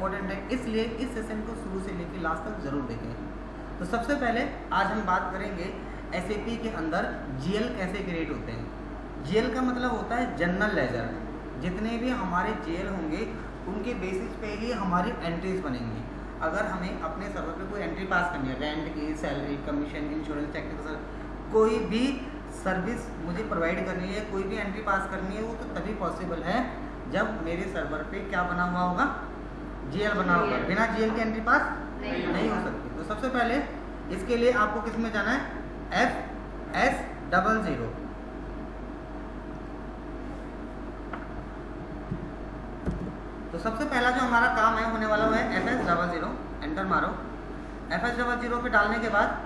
Important है, इसलिए इस सेशन को शुरू से लेकर लास्ट तक जरूर देखें। तो सबसे पहले आज हम बात करेंगे SAP के अंदर GL कैसे क्रिएट होते हैं। GL का मतलब होता है जनरल लेजर। जितने भी हमारे GL होंगे उनके बेसिस पे ही हमारी एंट्रीज बनेंगी। अगर हमें अपने सर्वर पे कोई एंट्री पास करनी है, रेंट की, सैलरी, कमीशन, इंश्योरेंस, टेक्निकल, कोई भी सर्विस मुझे प्रोवाइड करनी है, कोई भी एंट्री पास करनी है, वो तो तभी पॉसिबल है जब मेरे सर्वर पे क्या बना हुआ होगा, GL बना होगा। बिना GL के एंट्री पास नहीं हो सकती। तो सबसे पहले इसके लिए आपको किस में जाना है, FS00। तो सबसे पहला जो हमारा काम है होने वाला है FS00। एंटर मारो। FS00 पे डालने के बाद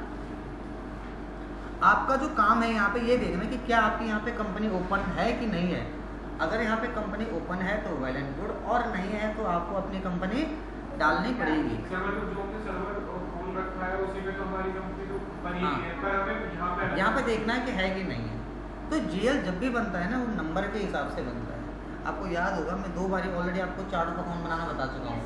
आपका जो काम है यहाँ पे ये देखना कि क्या आपकी यहाँ पे कंपनी ओपन है कि नहीं है। अगर यहाँ पे कंपनी ओपन है तो वेल एंड गुड, और नहीं है तो आपको अपनी कंपनी डालनी पड़ेगी। यहाँ पे देखना है कि है कि नहीं है। तो GL जब भी बनता है ना वो नंबर के हिसाब से बनता है। आपको याद होगा मैं 2 बारी ऑलरेडी आपको चार्ट ऑफ अकाउंट बनाना बता चुका हूँ।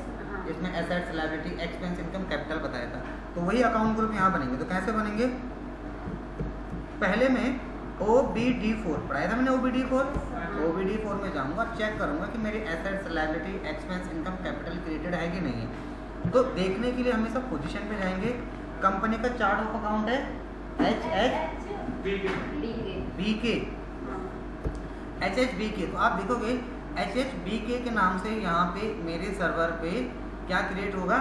इसमें assets, liability, expense, income, capital बताया था। तो वही अकाउंट ग्रुप यहाँ बनेंगे। तो कैसे बनेंगे, पहले में OBD4 पढ़ाया था मैंने। OBD4 में जाऊँगा, चेक करूँगा कि मेरी assets, liability, expense, income, capital created है कि नहीं है। तो देखने के लिए हमेशा पोजीशन पे जाएंगे। कंपनी का चार्ट ऑफ अकाउंट है HHBK। तो आप देखोगे HHBK के नाम से यहाँ पे मेरे सर्वर पे क्या क्रिएट होगा,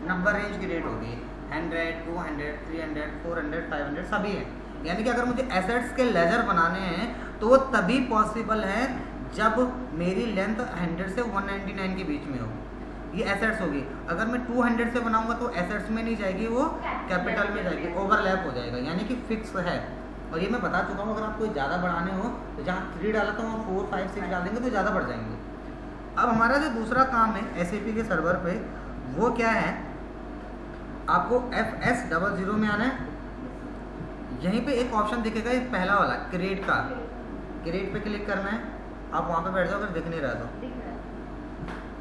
नंबर रेंज क्रिएट होगी। 100, 200, 300, 400, 500 सभी है। यानी कि अगर मुझे एसेट्स के लेजर बनाने हैं तो वो तभी पॉसिबल है जब मेरी लेंथ 100 से 199 के बीच में हो। ये एसेट्स होगी। अगर मैं 200 से बनाऊंगा तो एसेट्स में नहीं जाएगी, वो कैपिटल में जाएगी, ओवरलैप हो जाएगा, यानी कि फिक्स है। और ये मैं बता चुका हूँ, अगर आपको ज़्यादा बढ़ाने हो तो जहाँ 3 डाला तो वहाँ 4, 5, 6 डाल देंगे तो ज़्यादा बढ़ जाएंगे। अब हमारा जो दूसरा काम है SAP के सर्वर पे वो क्या है, आपको FS00 में आना है। यहीं पे एक ऑप्शन दिखेगा, ये पहला वाला क्रिएट का, क्रिएट पे क्लिक करना है। आप वहाँ पे बैठ जाओ अगर दिख नहीं रहा तो।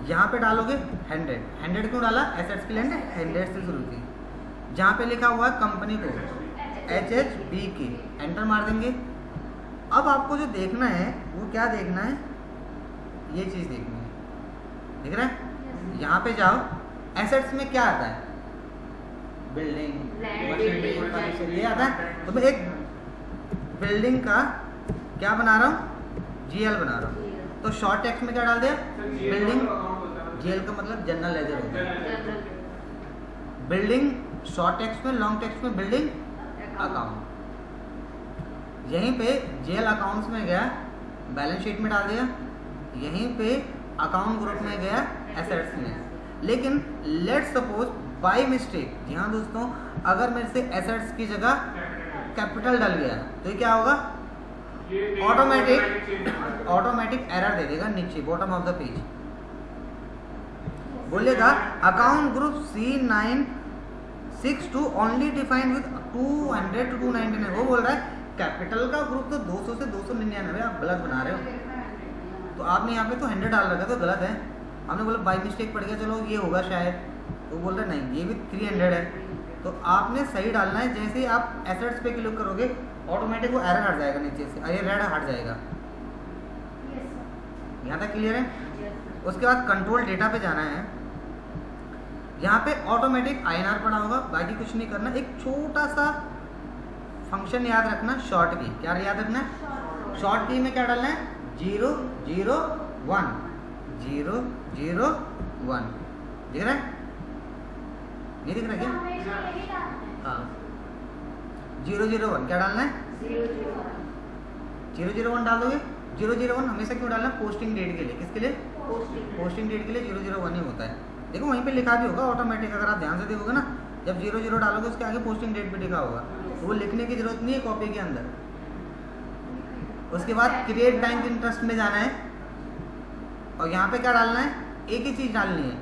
यहाँ पे डालोगे 100 क्यों डाला, एसेट्स की लेंथ 100 से शुरू की। जहाँ पे लिखा हुआ है कंपनी को HHBK, एंटर मार देंगे। अब आपको जो देखना है वो क्या देखना है, ये चीज़ देखनी है, दिख रहा है। यहाँ पे जाओ, एसेट्स में क्या आता है, बिल्डिंग, मशीनरी, फर्नीचर, ये आता है। तो मैं एक बिल्डिंग का क्या बना रहा हूँ, GL बना रहा हूँ। तो शॉर्ट टेक्स्ट में क्या डाल दिया, बिल्डिंग। GL का मतलब जनरल लेजर होता है। बिल्डिंग शॉर्ट टेक्स्ट में, लॉन्ग टेक्स्ट में बिल्डिंग अकाउंट। यहीं पे GL अकाउंट्स में गया, बैलेंस शीट में डाल दिया। यहीं पे अकाउंट ग्रुप में गया, एसेट्स में। लेकिन लेट्स सपोज बाय मिस्टेक, जी हाँ दोस्तों, अगर मेरे से एसेट्स की जगह कैपिटल डल गया तो ये क्या होगा, ऑटोमेटिक एरर दे देगा नीचे बॉटम ऑफ द पेज। बोलेगा account group C962 only defined with 200 to 299। वो बोल रहा है कैपिटल का ग्रुप तो 200 से 299, आप गलत बना रहे हो। तो आपने यहाँ पे तो 100 डाल रखा तो गलत है। आपने बोला बाई मिस्टेक पड़ गया, चलो ये होगा शायद, तो बोल रहे नहीं ये भी 300 है। तो आपने सही डालना है। जैसे ही आप एसेट्स पे क्लिक करोगे ऑटोमेटिक वो एरर हट जाएगा नीचे से, अरे रेड हट जाएगा। यहाँ तक क्लियर है। उसके बाद कंट्रोल डेटा पे जाना है। यहाँ पे ऑटोमेटिक INR पड़ा होगा, बाकी कुछ नहीं करना। एक छोटा सा फंक्शन याद रखना, शॉर्ट की। क्या याद रखना है, शॉर्ट की में क्या डालना है, 001 001। दिख रहा है, नहीं दिख रहा क्या, हाँ 001 क्या डालना है, 001 डाल दोगे। 001 हमेशा क्यों डालना, पोस्टिंग डेट के लिए। किसके लिए, पोस्टिंग डेट के लिए 001 ही होता है। देखो वहीं पे लिखा भी होगा ऑटोमेटिक, अगर आप ध्यान से देखोगे ना, जब 00 डालोगे उसके आगे पोस्टिंग डेट भी लिखा होगा, तो वो लिखने की जरूरत नहीं है कॉपी के अंदर। उसके बाद क्रिएट बैंक इंटरेस्ट में जाना है और यहाँ पे क्या डालना है, एक ही चीज़ डालनी है,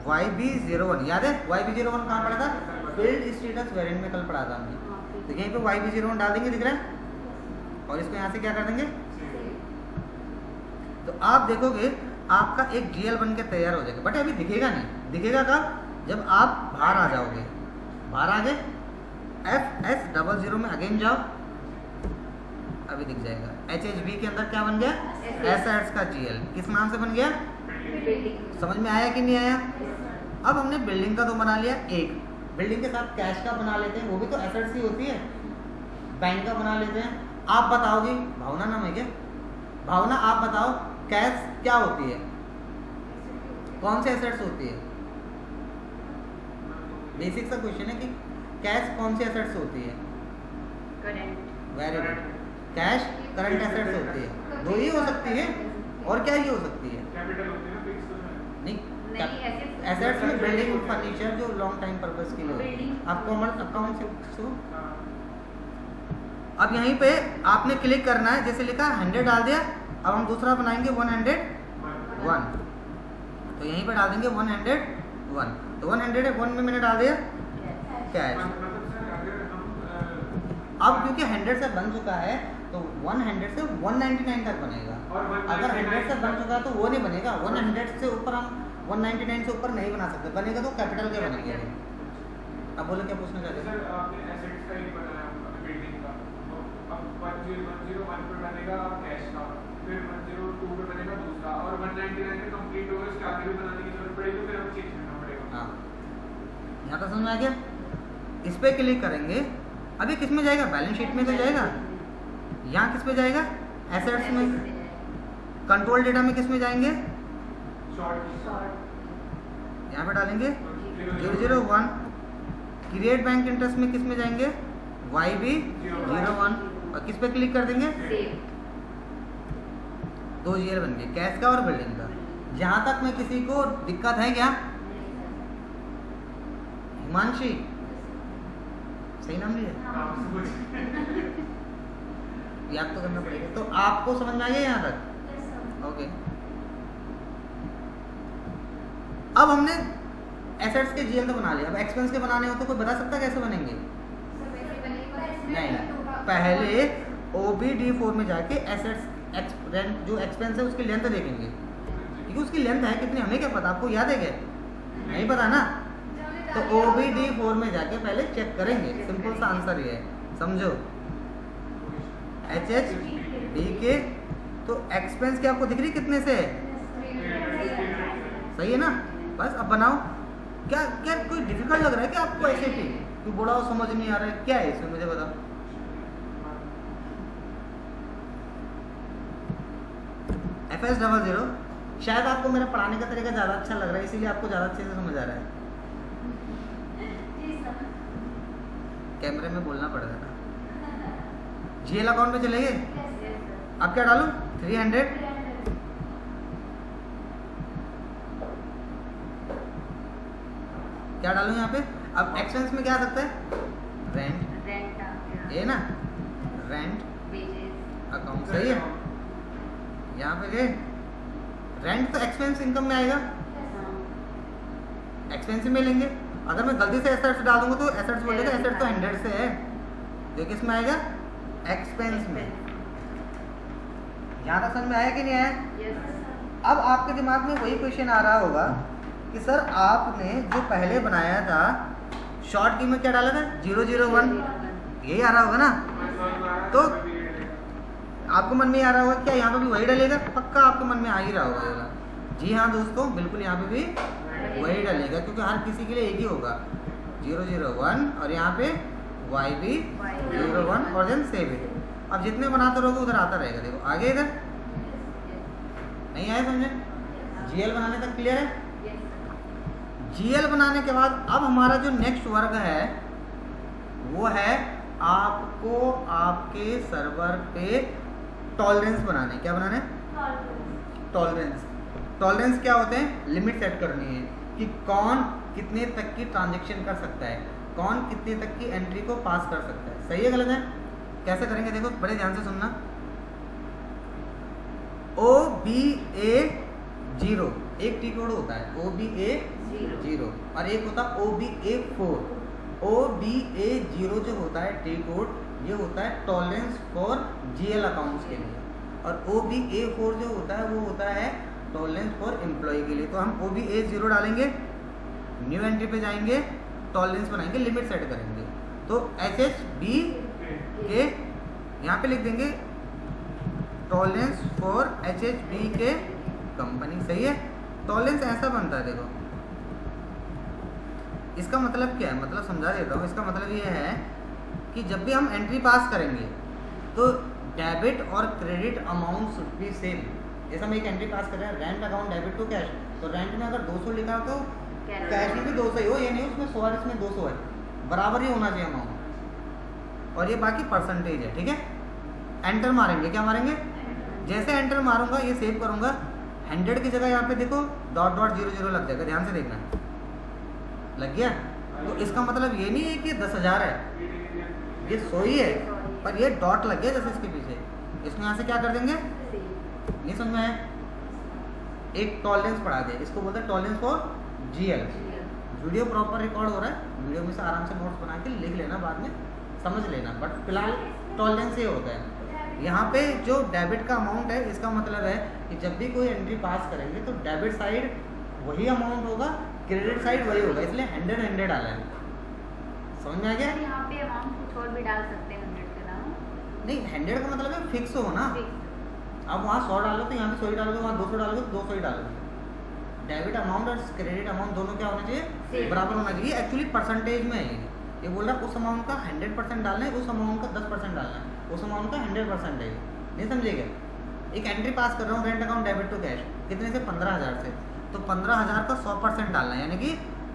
YB01। याद है YB01 कहाँ पड़ा था, फील्ड स्टेटस वेरिएंट में कल पढ़ा था हमने। तो यहीं पे YB01 डाल देंगे, दिख रहा है। और इसको यहाँ से क्या कर देंगे, तो आप देखोगे आपका एक GL बन के तैयार हो जाएगा, बट अभी दिखेगा नहीं। दिखेगा कब? जब आप बाहर आ जाओगे। बाहर आ गए, FS00 में अगेन जाओ, अभी दिख जाएगा। HHB के अंदर क्या बन गया? एसेट्स का GL। किस नाम से बन गया? समझ में आया कि नहीं आया? अब हमने बिल्डिंग का तो बना लिया एक, बिल्डिंग के साथ कैश का बना लेते हैं, वो भी तो एसेट्स ही होती है। बैंक का बना लेते हैं। आप बताओगे, भावना नाम है क्या? भावना आप बताओ, कैश क्या होती है? कौन से एसेट्स होती है? बेसिक सा क्वेश्चन है कि कैश कौन सी एसेट्स होती है? Very good. Cash current assets होती है। दो ही हो सकती है, और क्या ही हो सकती है? नहीं, एसेट्स में बिल्डिंग, फर्नीचर जो लॉन्ग टाइम पर्पस के लिए। आपको अकाउंट से अब यहीं पे आपने क्लिक करना है, जैसे लिखा 100 डाल दिया। अब हम दूसरा बनाएंगे 101, तो यहीं पे डाल देंगे 101। तो 100 है, 1 में मैंने डाल दिया कैश। अब क्योंकि 100 से बन चुका है तो 100 से 199 तक बनेगा। अगर 100 से बन चुका है तो वो नहीं बनेगा। 100 से ऊपर हम 199 से ऊपर नहीं बना सकते, बनेगा तो कैपिटल के बनेंगे। अब बोले क्या पूछना चाहते हैं? 101 पे बनेगा कैश का, फिर 102 पे बनेगा दूसरा, और 199 पे कंप्लीट होगा, इसके आगे भी बनाने की जरूरत पड़ेगी, तो फिर हमें चेंज करना पड़ेगा। हाँ, यहाँ तक समझ में आ गया? इस पे क्लिक करेंगे, अभी किस में जाएगा? बैलेंस शीट में तो जाएगा। यहाँ किस पे जाएगा? एसेट्स में। कंट्रोल डेटा में किस में जाएंगे? यहाँ पे डालेंगे 001। क्रिएट बैंक इंटरेस्ट में किस में जाएंगे? YB01, और किस पे क्लिक कर देंगे? दो GL बन गए, कैश का और बिल्डिंग का। जहां तक में किसी को दिक्कत है क्या? हिमांशी, सही नाम लिया? याद तो करना पड़ेगा। तो आपको समझ में आ गया यहाँ तक? ओके। अब हमने एसेट्स के GL तो बना लिया, अब एक्सपेंस के बनाने हो तो कोई बता सकता कैसे बनेंगे? नहीं, पहले OBD4 में जाके एसेट्स जो एक्सपेंस है उसकी लेंथ देखेंगे, क्योंकि उसकी लेंथ है कितनी हमें क्या पता? आपको याद है क्या? नहीं पता ना? तो OBD4 में जाके पहले चेक करेंगे। सिंपल सा आंसर ये है, समझो। HHB के तो एक्सपेंस क्या आपको दिख रही कितने से है? सही है ना? बस अब बनाओ। क्या क्या कोई डिफिकल्ट लग रहा है क्या आपको? ऐसे ही कि बोला समझ नहीं आ रहा है, क्या है इसमें मुझे बताओ। FS00 शायद आपको मेरा पढ़ाने का तरीका ज़्यादा अच्छा लग रहा है, इसीलिए आपको ज़्यादा अच्छे से समझ आ रहा है। कैमरे में बोलना पड़ेगा ना। GL अकाउंट में चले गए। अब क्या डालूं? 300। क्या डालूं यहाँ पे? अब एक्सपेंस में क्या आ सकता है? रेंट, ये ना, रेंट अकाउंट। सही है। यहाँ पे गए, रेंट तो एक्सपेंस इनकम में आएगा, एक्सपेंसिव में लेंगे। अगर मैं गलती से एसेट्स डाल दूंगा तो एसेट्स बोलेगा, एसेट तो 100 से है, तो किस में आएगा? एक्सपेंस में। यहाँ तक समझ में आया कि नहीं आया? अब आपके दिमाग में वही क्वेश्चन आ रहा होगा कि सर आपने जो पहले बनाया था शॉर्ट की में क्या डाला था? 001, यही आ रहा होगा ना? तो आपको मन में आ रहा होगा क्या यहाँ पे भी वही डलेगा? पक्का आपके मन में आ ही रहा होगा। जी हाँ दोस्तों, बिल्कुल यहाँ पे भी वही डलेगा, क्योंकि हर किसी के लिए एक ही होगा 001, और यहाँ पे YB01 और देन सेव इट। अब जितने बनाते रहोगे उधर आता रहेगा। देखो आगे इधर नहीं आया, समझे? GL बनाने तक क्लियर है? GL बनाने के बाद अब हमारा जो नेक्स्ट वर्क है वो है आपको आपके सर्वर पे टॉलरेंस बनाने। क्या बनाने? टॉलरेंस क्या होते हैं? लिमिट सेट करनी है कि कौन कितने तक की ट्रांजैक्शन कर सकता है, कौन कितने तक की एंट्री को पास कर सकता है। सही है गलत है? कैसे करेंगे देखो, बड़े ध्यान से सुनना। OBA0 एक टी कोड होता है, OBA0, और एक होता है OBA4। OBA0 जो होता है टी कोड, ये होता है टॉलरेंस फॉर GL अकाउंट्स के लिए, और OBA4 जो होता है वो होता है टॉलरेंस फॉर एम्प्लॉय के लिए, तो हम OBA 0 डालेंगे, न्यू एंट्री पे जाएंगे, टॉलरेंस बनाएंगे, लिमिट सेट करेंगे। तो HHB के यहाँ पे लिख देंगे टॉलरेंस फॉर HHB के कंपनी। सही है। टॉलरेंस ऐसा बनता है, देखो इसका मतलब क्या है, मतलब समझा देता हूँ। इसका मतलब ये है कि जब भी हम एंट्री पास करेंगे तो डेबिट और credit amount should be same. जैसे हम एक एंट्री पास कर रहे हैं, rent account debit to cash, तो रेंट में अगर 200 लिखा हो तो कैश में भी 200 ही हो, ये नहीं उसमें 100 और इसमें 200 है, बराबर ही होना चाहिए अमाउंट। और ये बाकी परसेंटेज है, ठीक है। एंटर मारेंगे, क्या मारेंगे, जैसे एंटर मारूंगा ये सेव करूंगा, 100 की जगह यहाँ पे देखो .00 लग जाएगा, ध्यान से देखना, लग गया। तो इसका मतलब ये नहीं है कि 10,000 है, ये 100 ही है, पर ये डॉट लग गया जैसे इसके पीछे। इसमें यहाँ से क्या कर देंगे, नहीं समझ में आया, एक टॉलरेंस पढ़ा दे, इसको बोलते हैं tolerance for GL। Video proper record हो रहा है, वीडियो में से आराम से नोट्स बना के लिख लेना, बाद में समझ लेना, बट फिलहाल टॉलरेंस ये होता है। यहाँ पे जो डेबिट का अमाउंट है, इसका मतलब है कि जब भी कोई एंट्री पास करेंगे तो डेबिट साइड वही अमाउंट होगा, क्रेडिट साइड वही होगा, इसलिए 100 डाला है। समझ में आ गया। यहाँ पे अमाउंट कुछ और भी डाल सकते हैं 100 के अलावा। नहीं, 100 का मतलब है फिक्स हो ना, अब वहाँ 100 डालो तो यहाँ पे 100 ही डालोगे, वहाँ 200 डालोगे तो 200 ही डालोगे। डेबिट अमाउंट और क्रेडिट अमाउंट दोनों क्या होना चाहिए, बराबर होना चाहिए। एक्चुअली परसेंटेज में है ये बोल रहा है, उस अमाउंट का 100% डालना है, उस अमाउंट का 10% डालना है, उस अमाउंट का 100% है। नहीं समझेगा। एक एंट्री पास कर रहा हूँ, rent account debit to cash, कितने से, 15,000 से, तो 15,000 का 100% डालना है, यानी कि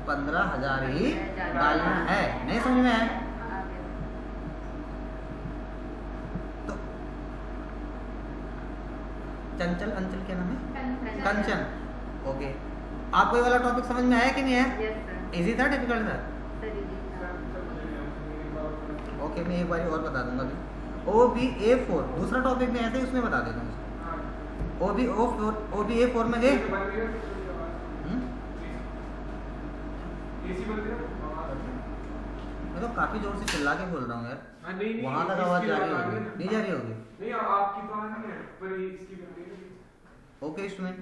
15,000 ही डालना है। नहीं समझ में आया। तो चंचल, अंचल क्या नाम है, कंचन, ओके। आपको ये वाला टॉपिक समझ में आया कि नहीं है, इजी था, डिफिकल्ट था? ओके, मैं एक बार और बता दूंगा अभी। OBA4 दूसरा टॉपिक में ऐसे ही उसमें बता देता हूँ। OBA4 में गए, मैं तो काफी जोर से चिल्ला के बोल रहा हूँ यार, वहाँ तक आवाज जा रही होगी, नहीं जा रही होगी? नहीं, आपकी तो नहीं है, पर इसकी बन रही है। ओके स्टूडेंट,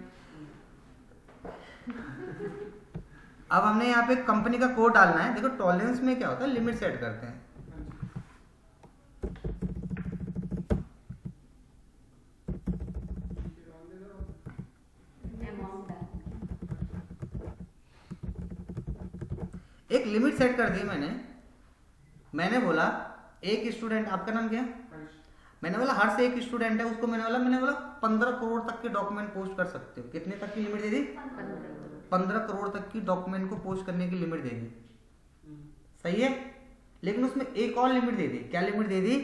अब हमने यहाँ पे कंपनी का कोड डालना है। देखो टॉलरेंस में क्या होता है, लिमिट सेट करते हैं। एक लिमिट सेट कर दी मैंने बोला एक स्टूडेंट, आपका नाम क्या है? मैंने बोला हर से एक स्टूडेंट है, उसको मैंने बोला 15 करोड़ तक के डॉक्यूमेंट पोस्ट कर सकते हो। कितने तक की लिमिट दे दी? 15 करोड़ तक की डॉक्यूमेंट को पोस्ट करने की लिमिट दे दी। सही है। लेकिन उसमें एक और लिमिट दे दी। क्या लिमिट दे दी?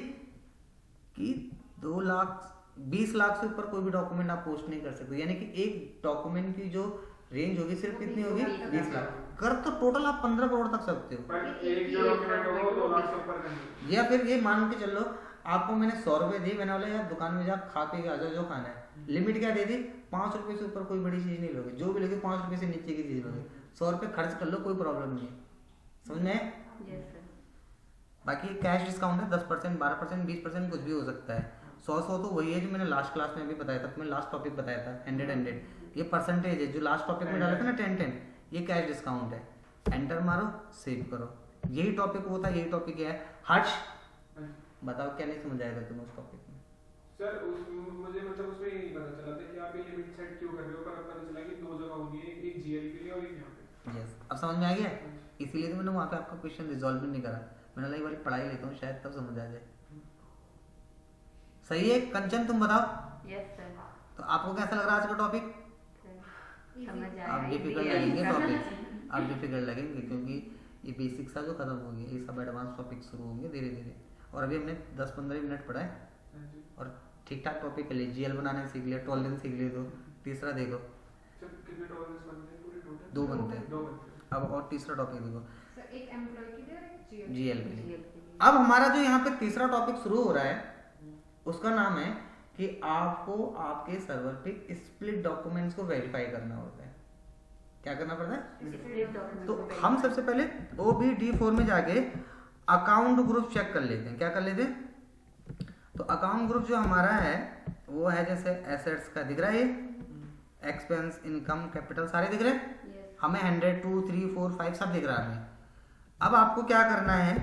कि 20 लाख से ऊपर कोई भी डॉक्यूमेंट आप पोस्ट नहीं कर सकते। यानी कि एक डॉक्यूमेंट की जो रेंज होगी सिर्फ कितनी होगी? 20 लाख। कर तो टोटल आप 15 करोड़ तक सकते हो। एक जो डॉक्यूमेंट होगा वो 2 लाख से ऊपर करनी। या फिर ये मान के चलो आपको मैंने 100 रुपए दी, मैंने बोला यार दुकान में जा खा पी के आ जाओ जो खाना है। लिमिट क्या दे दी? 5 रुपए से ऊपर कोई बड़ी चीज नहीं लोगे, जो भी लोगे 5 रुपए से नीचे की चीज लोगे। 100 रुपए खर्च कर लो, कोई प्रॉब्लम नहीं है। समझ में? बाकी कैश डिस्काउंट है 10%, 12%, 20% कुछ भी हो सकता है। 100 तो वही है जो मैंने लास्ट क्लास में अभी बताया था, तुम्हें लास्ट टॉपिक बताया था 100। ये परसेंटेज है जो लास्ट टॉपिक में डाला था ना 10, ये कैश डिस्काउंट है। एंटर मारो, सेव करो। यही टॉपिक वो था, यही टॉपिक है। हर्ष बताओ क्या नहीं समझ आएगा तुम्हें उस टॉपिक में? सर मुझे मतलब उसमें ये पता चला था कि आप ये लिमिट सेट क्यों कर रहे हो, पर पता चला कि 2 जगह होगी, एक जीएल के लिए और एक यहाँ पे। यस, अब समझ में आ गया। इसीलिए तो मैंने वहाँ पे आपका क्वेश्चन रिजॉल्व भी नहीं करा। मैंने लगा एक बार पढ़ाई लेता हूँ, शायद तब समझ आ जाए। सही है। कंचन तुम बताओ। Yes sir. तो आपको कैसा लग रहा है आज का टॉपिक? समझ आया। आप डिफिकल्ट लगेंगे टॉपिक, आप डिफिकल्ट लगेंगे क्योंकि ये बेसिक सा जो खत्म हो गया, ये सब एडवांस टॉपिक शुरू होंगे धीरे धीरे। और अभी हमने 10-15 मिनट पढ़ा है और ठीक ठाक टॉपिक के लिए जीएल बनाने सीख लिया, टॉलरेंस सीख लिया। तो तीसरा देखो सर कितने टॉलरेंस बनते हैं पूरे टोटल? 2 बनते हैं। 2 बनते हैं। अब और तीसरा टॉपिक देखो सर, एक एम्प्लॉय के लिए और एक जीएल के लिए। अब हमारा जो यहाँ पे तीसरा टॉपिक शुरू हो रहा है उसका नाम है कि आपको आपके सर्वर पे स्प्लिट डॉक्यूमेंट्स को वेरीफाई करना होता है। क्या करना पड़ता है? तो हम सबसे पहले OBD4 में जाके अकाउंट ग्रुप चेक कर लेते हैं। क्या कर लेते हैं? तो अकाउंट ग्रुप जो हमारा है वो है, जैसे एसेट्स का दिख रहा है, ये एक्सपेंस, इनकम, कैपिटल सारे दिख रहे हैं यस हमें। 100, 2, 3, 4, 5 सब दिख रहा है हमें। अब आपको क्या करना है,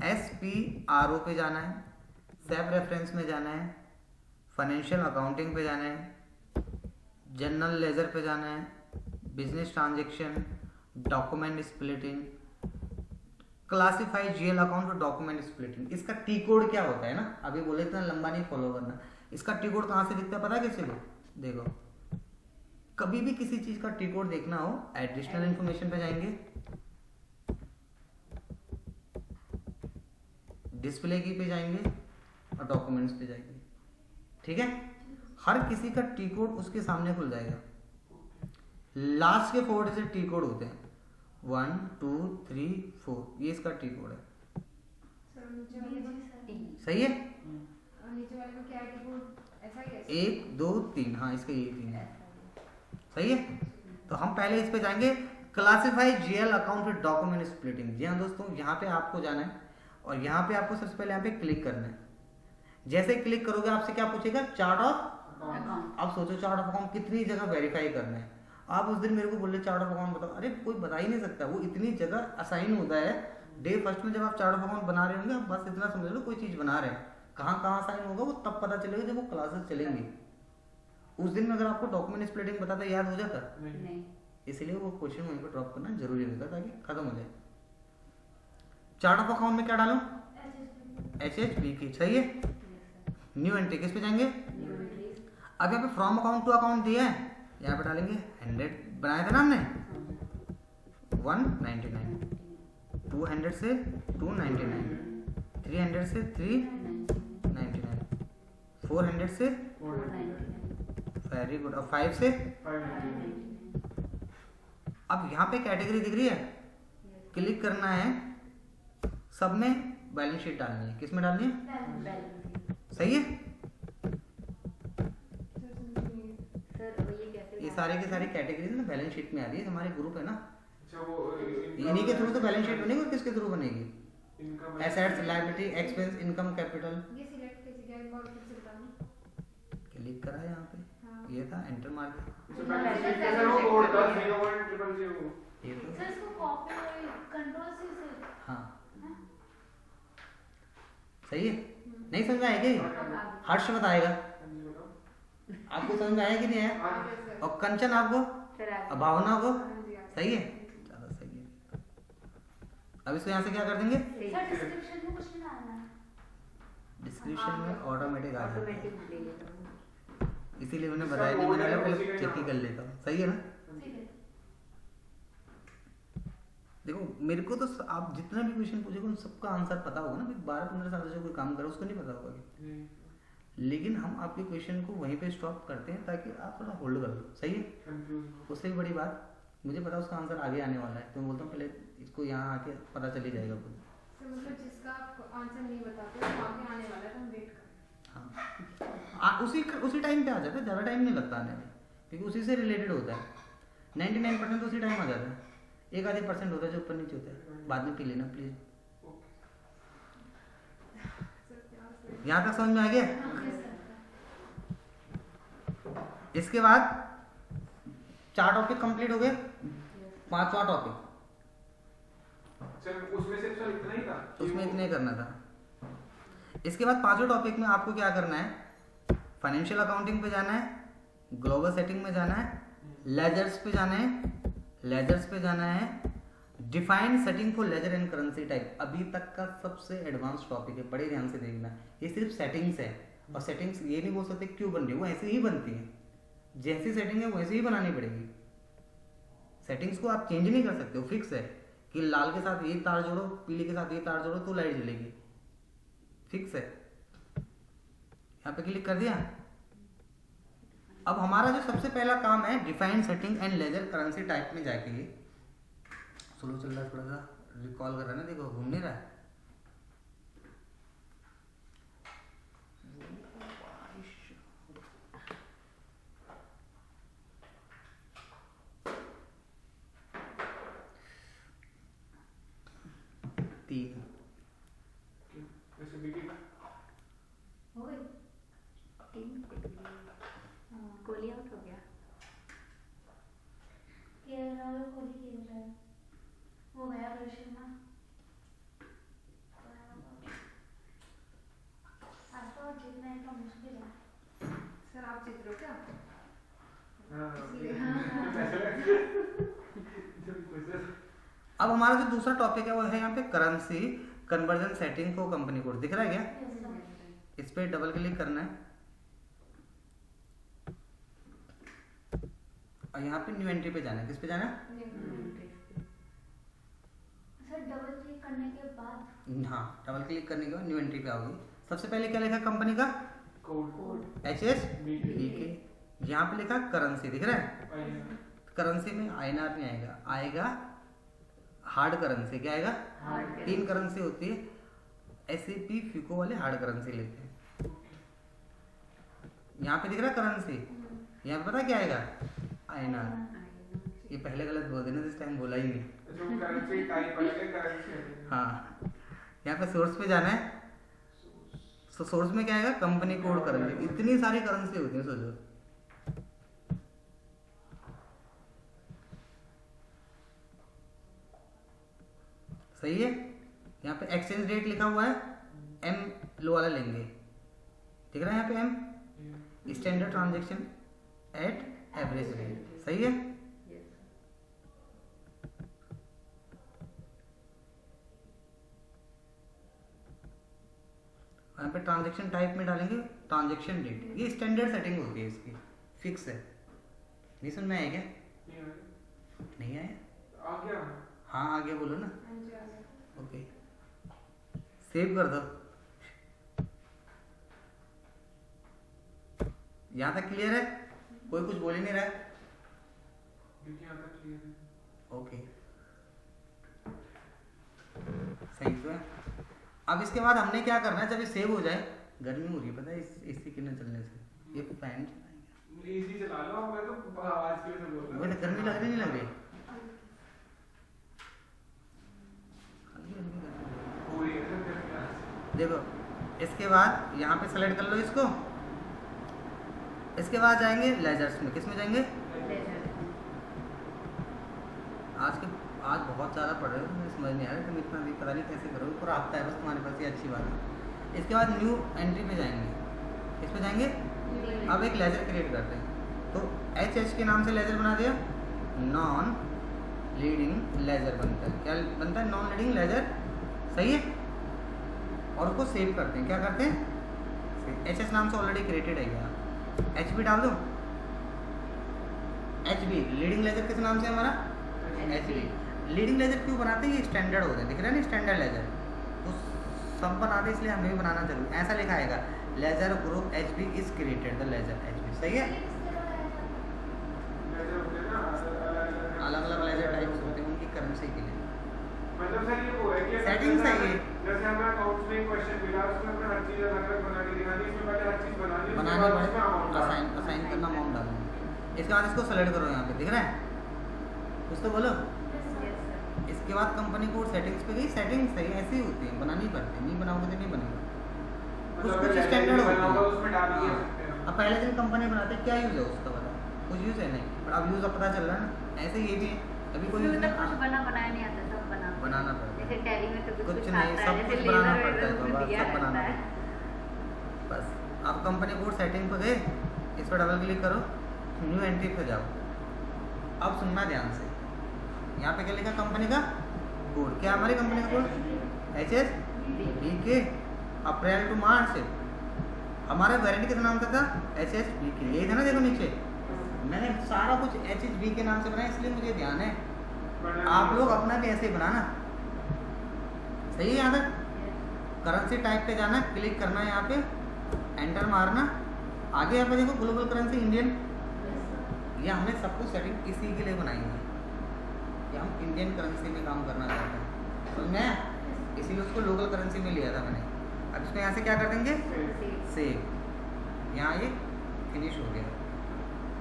SPRO पे जाना है, सेल्फ रेफरेंस में जाना है, फाइनेंशियल अकाउंटिंग पे जाना है, जनरल लेजर पे जाना है, business transaction, document splitting, classified GL account और डॉक्यूमेंट स्प्लिटिंग। इसका टी कोड क्या होता है ना, अभी बोले इतना लंबा नहीं फॉलो करना। इसका टी कोड कहाँ से दिखता है पता है किसी को? देखो, कभी भी किसी चीज का टी कोड देखना हो, एडिशनल इंफॉर्मेशन पे जाएंगे, डिस्प्ले की पे जाएंगे और डॉक्यूमेंट्स पे जाएंगे। ठीक है, हर किसी का टी कोड उसके सामने खुल जाएगा। लास्ट के 4 डिजिट टी कोड होते हैं, 1, 2, 3, 4, ये इसका टी कोड है। सर नीचे वाले का सही है, नीचे वाले का क्या है कि वो ऐसा ही है? 1, 2, 3, हाँ इसका ये 3 है। सही है, तो हम पहले इस पे जाएंगे, classified GL account with document splitting. जी हाँ दोस्तों, यहाँ पे आपको जाना है और यहाँ पे आपको सबसे पहले यहाँ पे क्लिक करना है। जैसे क्लिक करोगे आपसे क्या पूछेगा, चार्ट ऑफ अकाउंट। अब सोचो चार्ट ऑफ अकाउंट कितनी जगह वेरीफाई करना है। आप उस दिन मेरे को बोले चार्ट ऑफ अकाउंट बताओ, अरे कोई बता ही नहीं सकता, वो इतनी जगह असाइन होता है। डे फर्स्ट में जब आप चार्ट ऑफ अकाउंट बना रहे होंगे, आप बस इतना समझ लो कोई चीज बना रहे हैं, कहाँ कहाँ असाइन होगा वो तब पता चलेगा जब वो क्लासेस चलेंगी। उस दिन में अगर आपको डॉक्यूमेंट स्प्लिटिंग बताता याद हो जाता, नहीं इसलिए वो क्वेश्चन वहीं पर ड्रॉप करना जरूरी होगा ताकि खत्म हो जाए। चार्ट ऑफ अकाउंट में क्या डालूं, HHBK। सही है, यस सर न्यू एंट्री किस पे जाएंगे, न्यू एंट्रीज अब यहाँ पे फ्रॉम अकाउंट टू अकाउंट दिया है, यहाँ पे डालेंगे 100 बनाया था ना हमने, 199, 200 से 299, 300 से 399, 400 से 499 वेरी गुड, और 5 से। अब यहाँ पे कैटेगरी दिख रही है, क्लिक करना है, सब में बैलेंस शीट डालनी है। किस में डालनी है, बैलेंस। सही है। सर ये कैसे ये सारे के सारे कैटेगरीज ना बैलेंस शीट में आ रही है, हमारे ग्रुप है ना, अच्छा वो इन्हीं के थ्रू तो बैलेंस शीट बनेगी। और किसके थ्रू बनेगी, income assets, liability, expense, income, capital. ये सिलेक्ट कैसे किया एक बार फिर से बताना। क्लिक करा यहाँ पे, हाँ। ये था, एंटर मार दिया, सर वो कोड था 01000 ये तो सर इसको कॉपी कंट्रोल से हाँ सही है। नहीं समझ में आएगी, हर्ष बताएगा आपको समझ में आया कि नहीं आया, और कंचन आपको, सर और भावना को, हाँ जी, हाँ। सही है, चलो सही है। अब इसको यहाँ से क्या कर देंगे, सर डिस्क्रिप्शन में कुछ नहीं डालना है। डिस्क्रिप्शन में ऑटोमेटिक आ जाता है, ऑटोमेटिक ले लेता हूँ। इसीलिए मैंने बताया नहीं, मैंने बोला पहले चेक ही कर लेता हूँ। सही है ना, ठीक है। देखो मेरे को तो आप जितना भी क्वेश्चन पूछोगे उन सबका आंसर पता होगा ना, 12-15 साल से जो कोई काम करे उसको नहीं पता होगा कि, लेकिन हम आपके क्वेश्चन को वहीं पे स्टॉप करते हैं ताकि आप थोड़ा होल्ड कर लो। सही है, कंफ्यूज उससे भी बड़ी बात मुझे पता है उसका आंसर आगे आने वाला है, तो मैं बोलता हूँ पहले इसको यहाँ आके पता चल ही जाएगा खुद। सर मतलब जिसका आप आंसर नहीं बताते वो आगे आने वाला है तो हम वेट करें। हाँ उसी टाइम पे आ जाता है, ज़्यादा टाइम नहीं लगता आने में, क्योंकि उसी से रिलेटेड होता है। 99% तो उसी टाइम आ जाता है, 1-आधे% होता है जो ऊपर नीचे होता है, बाद में पी लेना प्लीज। सर क्या सर यहाँ तक समझ में आ गया। हाँ, yes, सर। इसके बाद 4 टॉपिक कंप्लीट हो गए, 5वां टॉपिक, सर उसमें सिर्फ सर इतना ही था, उसमें इतने करना था। इसके बाद 5वें टॉपिक में आपको क्या करना है, फाइनेंशियल अकाउंटिंग पे जाना है, ग्लोबल सेटिंग में जाना है, लेजर्स पे जाना है, लेजर्स पे जाना है, defined setting for ledger and currency type. अभी तक का सबसे एडवांस टॉपिक है, बड़े ध्यान से देखना। ये सिर्फ सेटिंग्स है, और सेटिंग्स ये नहीं बोल सकते क्यों बन रही है, वो ऐसे ही बनती है, जैसी सेटिंग है वैसे ही बनानी पड़ेगी। सेटिंग्स को आप चेंज नहीं कर सकते, वो फिक्स है कि लाल के साथ ये तार जोड़ो, पीले के साथ ये तार जोड़ो तो लाइट जलेगी, फिक्स है। यहाँ पे क्लिक कर दिया। अब हमारा जो सबसे पहला काम है defined setting and ledger currency type में जाके, स्लो चल रहा है, थोड़ा सा रिकॉल कर रहा है ना, देखो घूम नहीं रहा है। तीन जैसे बिकी हो गई टीम कोहली आउट हो गया। यार रोशन ना आपको जितना इनका मुश्किल है। सर आप चित्र क्या अब हमारा जो दूसरा टॉपिक है वो है यहाँ पे करेंसी कन्वर्जन सेटिंग को कंपनी कोड दिख रहा है क्या? इस पे डबल क्लिक करना है और यहाँ पे न्यू एंट्री पे जाना है। किस पे जाना है? सर डबल क्लिक करने के बाद हाँ, डबल क्लिक करने के बाद न्यू एंट्री पे आओगे। सबसे पहले क्या लिखा कंपनी का? Code HSBK। यहाँ पे लिखा करेंसी दिख रहा है। करेंसी में INR नहीं आएगा, आएगा हार्ड करेंसी। क्या आएगा? तीन करेंसी होती है, SAP FICO वाले हार्ड करेंसी लेते हैं। यहाँ पे दिख रहा है करेंसी, यहाँ पे पता क्या आएगा? INR। ये पहले गलत बोल देना, इस टाइम बोला ही नहीं। हाँ, यहाँ पे सोर्स पे जाना है। तो सोर्स में क्या आएगा? Company code currency. इतनी सारी करेंसी होती है, सोचो। सही है। यहाँ पे एक्सचेंज रेट लिखा हुआ है, M लो वाला लेंगे, दिख रहा है यहाँ पे M, standard transaction at average rate. सही है। यहाँ पे ट्रांजैक्शन टाइप में डालेंगे ट्रांजैक्शन डेट। ये स्टैंडर्ड सेटिंग होती है, इसकी फिक्स है। नहीं समझ में आया क्या? नहीं आया? आ गया। हाँ आ गया, बोलो ना। हाँ जी आ गया। ओके, सेव कर दो। यहाँ तक क्लियर है? कोई कुछ बोल ही नहीं रहा है? क्योंकि यहाँ तक क्लियर है। ओके, सही तो है। अब इसके बाद हमने क्या करना है, जब ये सेव हो जाए, गर्मी हो रही है पता है इसी के न चलने से, ये फैन चलाएंगे। इजी चला लो, मैं तो आवाज के लिए बोल रहा हूँ। वैसे गर्मी लग रही नहीं लग रही? हो रही है सर गर्मी आज। देखो, इसके बाद यहाँ पे सेलेक्ट कर लो इसको। इसके बाद जाएंगे लेजर्स में। किस में जाएंगे? आज बहुत ज़्यादा पढ़ रहे हो, मुझे समझ नहीं आ रहा, तुम इतना भी पता नहीं कैसे करोगे, पूरा हफ्ता है बस तुम्हारे पास, ये अच्छी बात है। इसके बाद न्यू एंट्री पे जाएंगे। इस पे जाएंगे। अब एक लेजर क्रिएट करते हैं, तो HH के नाम से लेजर बना दिया, नॉन लीडिंग लेजर बनता है। क्या बनता है? Non leading ledger. सही है। और उसको सेव करते हैं। क्या करते हैं? HH नाम से ऑलरेडी क्रिएटेड है यहाँ, HB डाल दो। HB लीडिंग लेजर किस नाम से हमारा? HB। लीडिंग लेजर क्यों बनाते हैं? ये स्टैंडर्ड होते हैं, दिख रहा है ना, स्टैंडर्ड लेजर। तो सब बनाते इसलिए हमें भी बनाना जरूर। ऐसा लिखा आएगा, ledger group HB is created the ledger HB। सही है। अलग अलग लेजर टाइप्स होते हैं, उनकी करेंसी के लिए। मतलब सर ये वो है कि सेटिंग सही है। जैसे हमें अकाउंट्स में क्वेश्चन मिला, उसमें हमें हर चीज अलग अलग बना के दिखानी है, इसमें पहले हर चीज बनानी है, बनानी उसके बाद उसमें पड़े, amount डालना है। असाइन करना, अमाउंट डालना। इसके बाद इसको सेलेक्ट करो, यहाँ पे दिख रहा है कुछ तो बोलो। इसके बाद कंपनी कोड सेटिंग्स पे गई। सेटिंग्स सही ऐसी ही होती है, बनानी पड़ती है, नहीं बनाओगे तो नहीं बनेगा। कुछ मतलब कुछ अगर स्टैंडर्ड बना होगा होती उसमें डाल ही है। सकते हैं। अब पहले दिन कंपनी बनाते हैं, क्या यूज़ है उसका बता? कुछ यूज़ है नहीं, पर अब यूज़ अब पता चल रहा है ना। ऐसे ये भी है, अभी कोई यूज़ तो कुछ नहीं, बनाया नहीं आता, सब बनाना पड़ता है। जैसे टैली में तो कुछ कुछ नहीं, आता सब है, कुछ जैसे बनाना लेबर पड़ता है, वेबर बाबा, दिया सब बनाना रहता है। बस आप कंपनी कोड सेटिंग पे गए, इस पर डबल क्लिक करो, न्यू एंट्री पे जाओ। अब सुनना ध्यान से, यहाँ पे क्या लिखा? कंपनी का कोड। क्या हमारी कंपनी का कोड? HSBK। अप्रैल टू मार्च हमारे वेरिएंट किस नाम से था? HSBK। यही था ना, देखो नीचे मैंने सारा कुछ HSBK के नाम से बनाया, इसलिए मुझे ध्यान है। आप लोग अपना भी ऐसे ही बनाना। सही है। यहाँ तक करेंसी टाइप पे जाना, क्लिक करना है यहाँ पे, एंटर मारना। आगे यहाँ पे देखो ग्लोबल करेंसी इंडियन। ये हमने सब कुछ सेटिंग इसी के लिए बनाई है, कि हम इंडियन करेंसी में काम करना चाहते हैं। समझ में आया? इसीलिए उसको लोकल करेंसी में लिया था मैंने। अब इसको यहाँ से क्या कर देंगे? सेव। यहाँ ये फिनिश हो गया।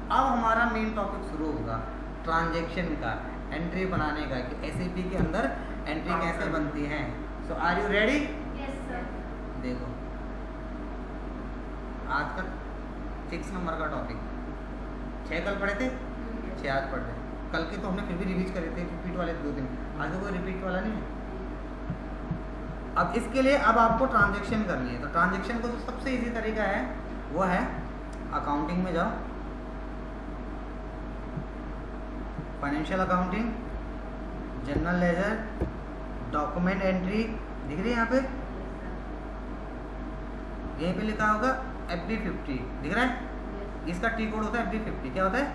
अब हमारा मेन टॉपिक शुरू होगा ट्रांजैक्शन का, एंट्री बनाने का, कि SAP के अंदर एंट्री कैसे बनती है। So are you ready? Yes sir. देखो, आज का 6 नंबर का टॉपिक, 6 कल पढ़े थे, 6 आज पढ़ रहे हैं। कल के तो हमने फिर भी रिवीज करे थे रिपीट वाले 2 दिन, आज तो कोई रिपीट वाला नहीं है। अब इसके लिए अब आपको ट्रांजैक्शन करनी है, तो ट्रांजैक्शन को जो सबसे इजी तरीका है वो है अकाउंटिंग में जाओ, financial accounting, general ledger, document entry, दिख रही है यहाँ पे, यहीं पे लिखा होगा FB50 दिख रहा है, इसका टी कोड होता है FB50। क्या होता है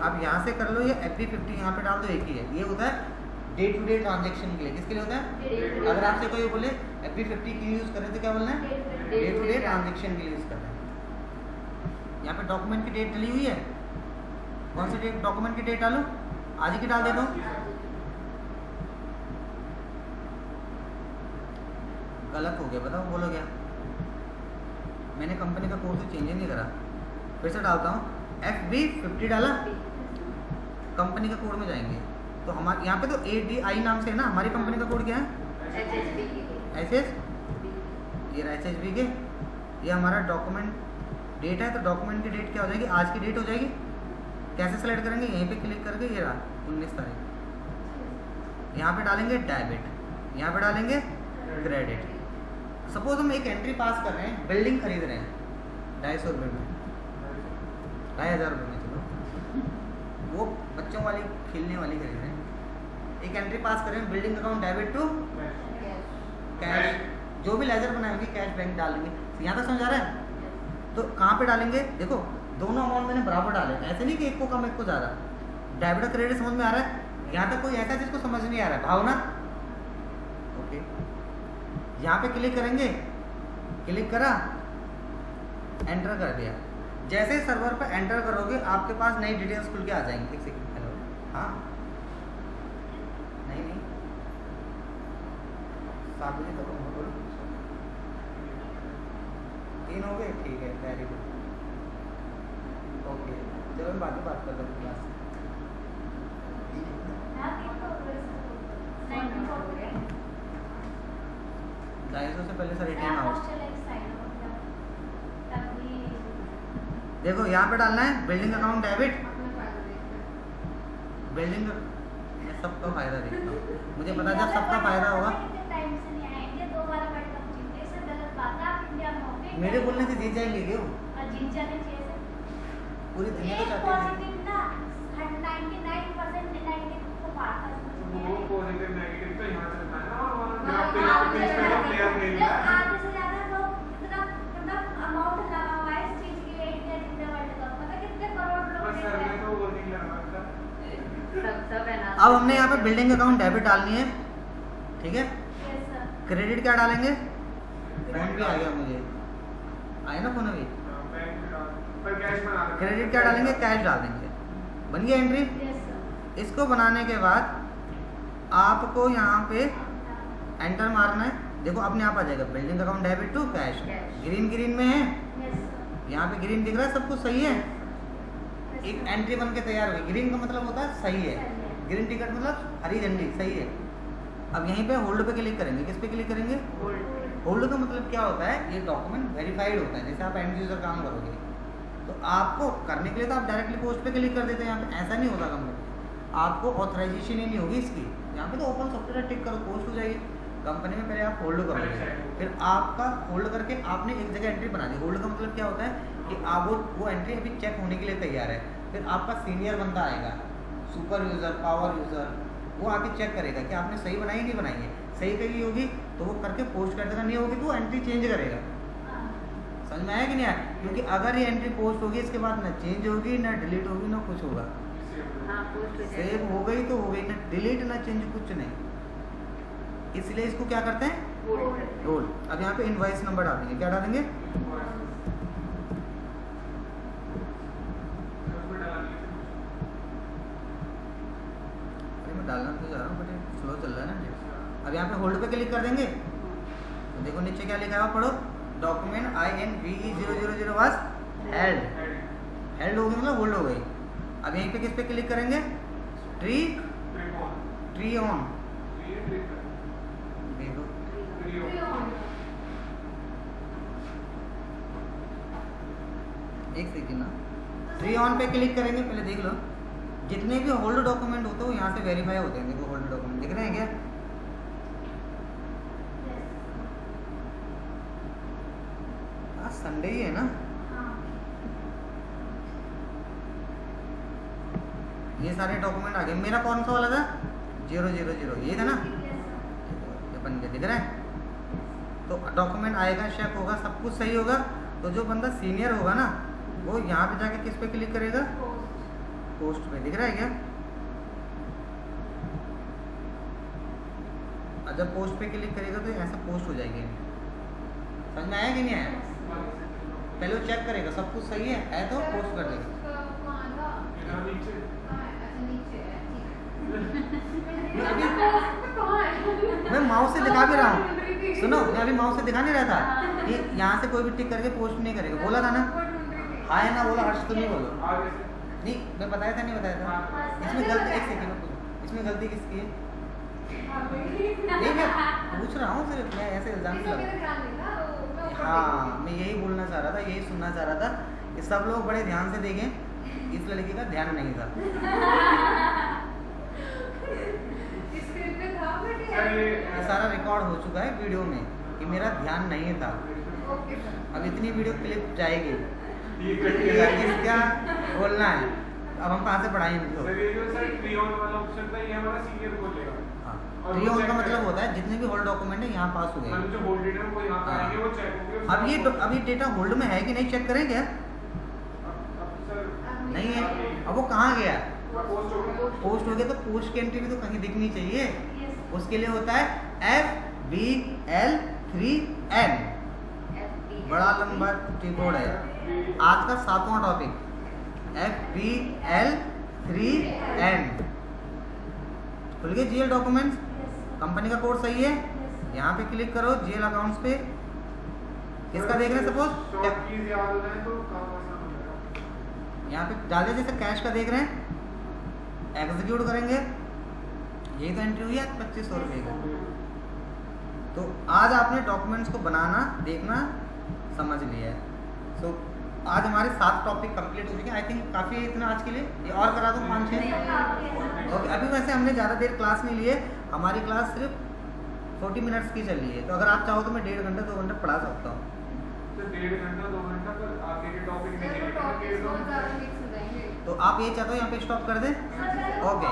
आप यहाँ से कर लो, ये FB50 यहाँ पे डाल दो, एक ही है। ये होता है डे टू डे ट्रांजेक्शन के लिए। किसके लिए होता है? अगर आपसे कोई बोले FB50 की यूज़ करें तो क्या बोलना है? डे टू डे ट्रांजेक्शन के लिए यूज़ करना है। यहाँ पे डॉक्यूमेंट की डेट डली हुई है, कौन सी डेट डॉक्यूमेंट की डेट डालूँ? आज ही की डाल देता हूँ। गलत हो गया, बताओ बोलो क्या? मैंने कंपनी का कोड तो चेंज ही नहीं करा, फिर से डालता हूँ FB50 डाला, कंपनी का कोड में जाएंगे तो हमारे यहाँ पे तो ADI नाम से है ना, हमारी कंपनी का कोड क्या है? SS, ये HSB के, ये हमारा डॉक्यूमेंट डेट है, तो डॉक्यूमेंट की डेट क्या हो जाएगी? आज की डेट हो जाएगी। कैसे सेलेक्ट करेंगे? यहीं पे क्लिक करके, ये रहा 19 तारीख, यहाँ पे डालेंगे डेबिट, यहाँ पे डालेंगे क्रेडिट। सपोज हम एक एंट्री पास कर रहे हैं, बिल्डिंग खरीद रहे हैं 250 रुपये में, 2500 रुपये में, चलो वो बच्चों वाली खेलने वाली खरीद रहे हैं। एक एंट्री पास करें, building account debit to cash, जो भी लेजर बनाएंगे कैश बैंक डालेंगे। यहाँ तक समझ आ रहा है? तो कहाँ पे डालेंगे? देखो दोनों अमाउंट मैंने बराबर डाले, ऐसे नहीं कि एक को कम एक को ज़्यादा। डेबिट और क्रेडिट समझ में आ रहा है? यहाँ तक कोई ऐसा जिसको समझ नहीं आ रहा है, भावना? ओके, यहाँ पे क्लिक करेंगे, क्लिक करा, एंटर कर दिया। जैसे सर्वर पर एंटर करोगे आपके पास नई डिटेल्स खुल के आ जाएंगी। एक सेकंड, हेलो, हाँ नहीं 7 बजे तक बोलो, 3 हो गए, ठीक है, वेरी गुड, ओके। चलो हम बाद में बात करते हैं क्लास। 250 से पहले सर ATM आओ। देखो यहाँ पे डालना है बिल्डिंग अकाउंट डेबिट, बिल्डिंग, मैं सबका फायदा देखता हूँ, मुझे पता जब सबका फायदा होगा। मेरे बोलने से जीत जाएंगे क्यों? पूरी दुनिया तो चाहती है। वो पॉजिटिव नेगेटिव तो यहाँ से होता है ना, और वहाँ जहाँ पे यहाँ पे इसमें प्लेयर नहीं है। आधे से ज्यादा लोग इतना अमाउंट लगा हुआ है इस चीज के लिए, इंडिया जितने वर्ल्ड कप, पता कितने करोड़ लोग बस देख सर रहे ने हैं। तो वो नहीं लगा था। सब है ना। अब हमने यहाँ पे बिल्डिंग अकाउंट डेबिट डालनी है, ठीक है। Yes, sir. क्रेडिट क्या डालेंगे? फोन भी आ गया मुझे, आया ना फोन अभी। बैंक में डाल, पर कैश बना देंगे। क्रेडिट क्या डालेंगे? कैश डाल देंगे। बन गया एंट्री। Yes, sir. इसको बनाने के बाद आपको यहाँ पे एंटर मारना है। देखो अपने आप आ जाएगा building account debit to cash, green green में है, Yes, sir. यहाँ पे ग्रीन दिख रहा है, सब कुछ सही है। Yes, एक sir. एंट्री बन के तैयार हुई। ग्रीन का मतलब होता है सही है, सही है। ग्रीन टिकट मतलब हरी झंडी, सही है। अब यहीं पे होल्ड पे क्लिक करेंगे। किस पे क्लिक करेंगे? होल्ड का मतलब क्या होता है? ये डॉक्यूमेंट वेरीफाइड होता है। जैसे आप एंड यूजर काम करोगे तो आपको करने के लिए तो आप डायरेक्टली पोस्ट पे क्लिक कर देते हैं। यहाँ पे ऐसा नहीं होता कंपनी, आपको ऑथराइजेशन ही नहीं होगी इसकी। यहाँ पे तो ओपन सॉफ्टवेयर टिक करो, पोस्ट हो जाएगी। कंपनी में पहले आप होल्ड करोगे, फिर आपका होल्ड करके आपने एक जगह एंट्री बना दी। होल्ड का मतलब क्या होता है कि आप वो एंट्री अभी चेक होने के लिए तैयार है। फिर आपका सीनियर बंदा आएगा, सुपर यूज़र, पावर यूज़र, वो आके चेक करेगा कि आपने सही बनाई नहीं बनाई है। सही कही होगी तो वो करके पोस्ट कर देगा, नहीं होगी तो वो एंट्री चेंज करेगा। समझ में आया कि नहीं आया? क्योंकि अगर ये एंट्री पोस्ट होगी इसके बाद ना चेंज होगी, ना डिलीट होगी, ना कुछ होगा। हाँ, पोस्ट हो सेव जाएगा। हो गई तो हो गई, ना डिलीट ना चेंज, कुछ नहीं। इसलिए इसको क्या करते हैं? होल्ड। होल्ड। अब यहाँ पे इनवॉइस नंबर डालेंगे। क्या डालेंगे? अरे मैं डालना तो जा रहा हूँ बट स्लो चल रहा है ना। अब यहाँ पे होल्ड पे क्लिक कर देंगे तो देखो नीचे क्या लिखा है, पढ़ो। Document INVE000 was held. Held हो गई मतलब होल्ड हो गई। अब यहीं पे किस पे क्लिक करेंगे? Tree on. देखो एक सेकेंड ना, ट्री ऑन पे क्लिक करेंगे, पहले देख लो। जितने भी होल्ड डॉक्यूमेंट होते हैं वो यहाँ से वेरीफाई होते हैं। देखो होल्ड डॉक्यूमेंट दिख रहे हैं क्या? आज संडे ही है ना? ये सारे डॉक्यूमेंट आ गए। मेरा कौन सा वाला था? 000 ये था ना? ये बन गया, दिख रहा है? तो डॉक्यूमेंट आएगा, चेक होगा, सब कुछ सही होगा। तो जो बंदा सीनियर होगा ना वो यहाँ पे जाके किस पे क्लिक करेगा? पोस्ट पे। दिख रहा है क्या? और जब पोस्ट पे क्लिक करेगा तो ऐसा पोस्ट हो जाएगी। समझ में आया कि नहीं आया? पहले वो चेक करेगा सब कुछ सही है तो पोस्ट कर देगा। इधर नीचे मैं माउस से दिखा भी रहा हूँ। सुनो, मैं अभी माउस से दिखा नहीं रहा था कि यहाँ से कोई भी टिक करके पोस्ट नहीं करेगा। बोला था ना? हाँ है ना? बोला हर्ष, तुम नहीं बोलो। आगे से नहीं, मैं बताया था नहीं बताया था? इसमें गलती, एक सेकंड, इसमें गलती किसकी है? नहीं, मैं पूछ रहा हूँ सिर्फ, मैं ऐसे इल्जाम नहीं लगा। हाँ, मैं यही बोलना चाह रहा था, यही सुनना चाह रहा था कि सब लोग बड़े ध्यान से देखें। इस लड़की का ध्यान नहीं था। ये सारा रिकॉर्ड हो चुका है वीडियो में कि मेरा ध्यान नहीं था। अब इतनी वीडियो क्लिप जाएगी, क्या बोलना है, अब हम कहाँ से पढ़ाएं इनको? सर ये जो सर ट्री ऑन वाला ऑप्शन था ये हमारा सीनियर बोलेगा। हाँ, ट्री ऑन का मतलब होता है जितने भी होल्ड डॉक्यूमेंट है यहाँ पास हो गए। मतलब जो होल्ड डेटा है वो यहाँ पे आएंगे, वो चेक होंगे। अब ये डेटा होल्ड में है कि नहीं चेक करें क्या? अब सर नहीं है। अब वो कहाँ गया? पोस्ट हो गया। पोस्ट हो गया तो पोस्ट की एंट्री भी तो कहीं दिखनी चाहिए। उसके लिए होता है FBL3N, बड़ा लंबा कीबोर्ड है। आज का 7वां टॉपिक FBL3N। खुल गए GL डॉक्यूमेंट्स, कंपनी का कोड सही है। यहाँ पे क्लिक करो GL अकाउंट्स पे। किसका देख रहे हैं? सपोज शॉर्ट कीज याद हो जाए तो काम आसान हो जाएगा। यहाँ पे डाले जैसे कैश का देख रहे हैं, एग्जीक्यूट करेंगे। यही तो एंट्री हुई है 2500 रुपये का। तो आज आपने डॉक्यूमेंट्स को बनाना, देखना समझ लिया है। सो आज हमारे 7 टॉपिक कंप्लीट हो चुके हैं। आई थिंक काफ़ी है इतना आज के लिए। ये और करा दूँ 5-6? ओके, अभी वैसे हमने ज़्यादा देर क्लास नहीं लिए। हमारी क्लास सिर्फ 40 मिनट्स की चल रही है। तो अगर आप चाहो तो मैं 1.5 घंटे 2 घंटे पढ़ा सकता हूँ। तो 1.5 घंटा 2 घंटा पर आगे के टॉपिक में तो आप ये चाहते हो यहाँ पे स्टॉप कर दें? ओके।